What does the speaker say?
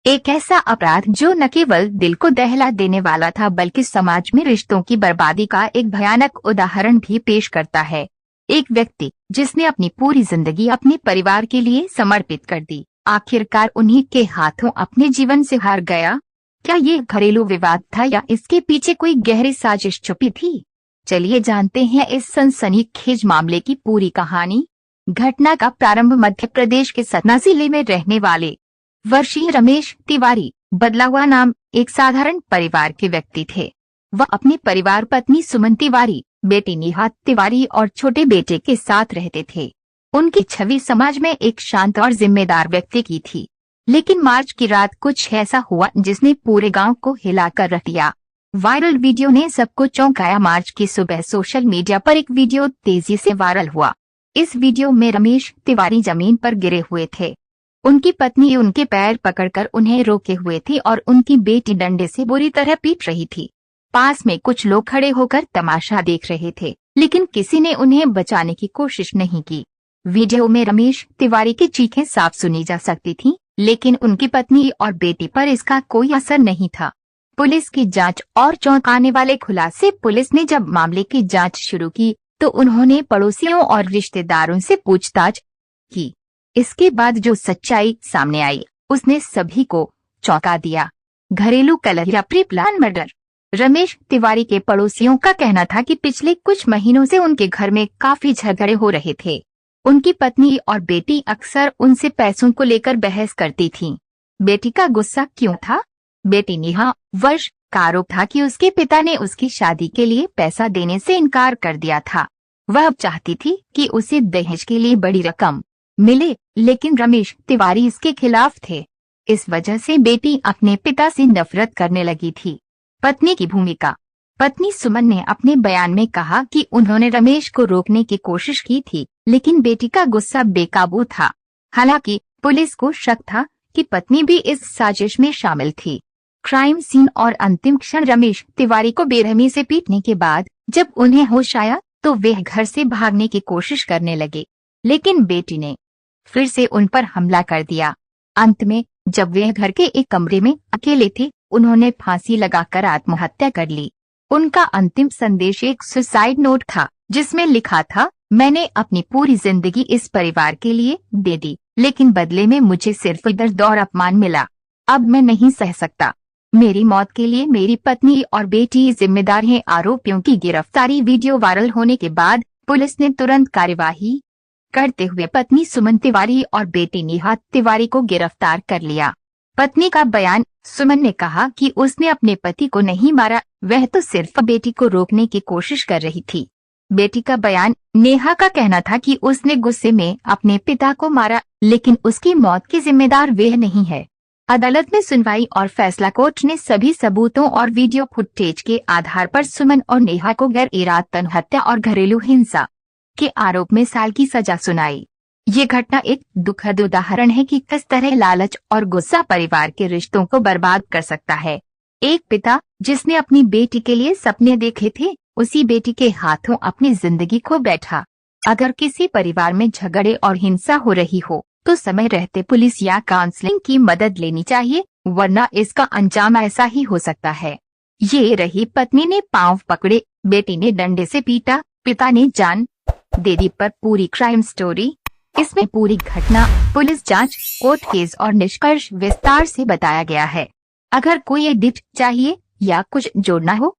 एक ऐसा अपराध जो न केवल दिल को दहला देने वाला था बल्कि समाज में रिश्तों की बर्बादी का एक भयानक उदाहरण भी पेश करता है। एक व्यक्ति जिसने अपनी पूरी जिंदगी अपने परिवार के लिए समर्पित कर दी, आखिरकार उन्हीं के हाथों अपने जीवन से हार गया। क्या ये घरेलू विवाद था या इसके पीछे कोई गहरी साजिश छुपी थी? चलिए जानते हैं इस सनसनीखेज मामले की पूरी कहानी। घटना का प्रारंभ मध्य प्रदेश के सतना जिले में रहने वाले वर्षीय रमेश तिवारी बदला हुआ नाम एक साधारण परिवार के व्यक्ति थे। वह अपने परिवार पत्नी सुमन तिवारी, बेटी नेहा तिवारी और छोटे बेटे के साथ रहते थे। उनकी छवि समाज में एक शांत और जिम्मेदार व्यक्ति की थी। लेकिन मार्च की रात कुछ ऐसा हुआ जिसने पूरे गांव को हिलाकर रख दिया। वायरल वीडियो ने सबको चौंकाया। मार्च की सुबह सोशल मीडिया पर एक वीडियो तेजी से वायरल हुआ। इस वीडियो में रमेश तिवारी जमीन पर गिरे हुए थे। उनकी पत्नी उनके पैर पकड़कर उन्हें रोके हुए थी और उनकी बेटी डंडे से बुरी तरह पीट रही थी। पास में कुछ लोग खड़े होकर तमाशा देख रहे थे, लेकिन किसी ने उन्हें बचाने की कोशिश नहीं की। वीडियो में रमेश तिवारी की चीखें साफ सुनी जा सकती थीं, लेकिन उनकी पत्नी और बेटी पर इसका कोई असर नहीं था। पुलिस की जांच और चौंकाने वाले खुलासे। पुलिस ने जब मामले की जांच शुरू की तो उन्होंने पड़ोसियों और रिश्तेदारों से पूछताछ की। इसके बाद जो सच्चाई सामने आई उसने सभी को चौंका दिया। घरेलू कलह या pre plan murder. Ramesh Tiwari के पड़ोसियों का कहना था कि पिछले कुछ महीनों से उनके घर में काफी झगड़े हो रहे थे। उनकी पत्नी और बेटी अक्सर उनसे पैसों को लेकर बहस करती थीं। बेटी का गुस्सा क्यों था? बेटी नेहा वर्ष का आरोप था कि उसके पिता ने उसकी शादी के लिए पैसा देने से इनकार कर दिया था। वह अब चाहती थी कि उसे दहेज के लिए बड़ी रकम मिले, लेकिन रमेश तिवारी इसके खिलाफ थे। इस वजह से बेटी अपने पिता से नफरत करने लगी थी। पत्नी की भूमिका। पत्नी सुमन ने अपने बयान में कहा कि उन्होंने रमेश को रोकने की कोशिश की थी, लेकिन बेटी का गुस्सा बेकाबू था। हालांकि पुलिस को शक था कि पत्नी भी इस साजिश में शामिल थी। क्राइम सीन और अंतिम क्षण। रमेश तिवारी को बेरहमी से पीटने के बाद जब उन्हें होश आया तो वे घर से भागने की कोशिश करने लगे, लेकिन बेटी ने फिर से उन पर हमला कर दिया। अंत में जब वे घर के एक कमरे में अकेले थे, उन्होंने फांसी लगाकर आत्महत्या कर ली। उनका अंतिम संदेश एक सुसाइड नोट था जिसमें लिखा था, मैंने अपनी पूरी जिंदगी इस परिवार के लिए दे दी, लेकिन बदले में मुझे सिर्फ दर्द और अपमान मिला। अब मैं नहीं सह सकता। मेरी मौत के लिए मेरी पत्नी और बेटी जिम्मेदार हैं। आरोपियों की गिरफ्तारी। वीडियो वायरल होने के बाद पुलिस ने तुरंत कार्यवाही करते हुए पत्नी सुमन तिवारी और बेटी नेहा तिवारी को गिरफ्तार कर लिया। पत्नी का बयान। सुमन ने कहा कि उसने अपने पति को नहीं मारा, वह तो सिर्फ बेटी को रोकने की कोशिश कर रही थी। बेटी का बयान। नेहा का कहना था कि उसने गुस्से में अपने पिता को मारा, लेकिन उसकी मौत की जिम्मेदार वह नहीं है। अदालत में सुनवाई और फैसला। कोर्ट ने सभी सबूतों और वीडियो फुटेज के आधार पर सुमन और नेहा को गैर इरादतन हत्या और घरेलू हिंसा के आरोप में साल की सजा सुनाई। ये घटना एक दुखद उदाहरण है कि किस तरह लालच और गुस्सा परिवार के रिश्तों को बर्बाद कर सकता है। एक पिता जिसने अपनी बेटी के लिए सपने देखे थे, उसी बेटी के हाथों अपनी जिंदगी खो बैठा। अगर किसी परिवार में झगड़े और हिंसा हो रही हो तो समय रहते पुलिस या काउंसलिंग की मदद लेनी चाहिए, वरना इसका अंजाम ऐसा ही हो सकता है। ये रही पत्नी ने पांव पकड़े, बेटी ने डंडे से पीटा, पिता ने जान दे दी पर पूरी क्राइम स्टोरी। इसमें पूरी घटना, पुलिस जांच, कोर्ट केस और निष्कर्ष विस्तार से बताया गया है। अगर कोई एडिट चाहिए या कुछ जोड़ना हो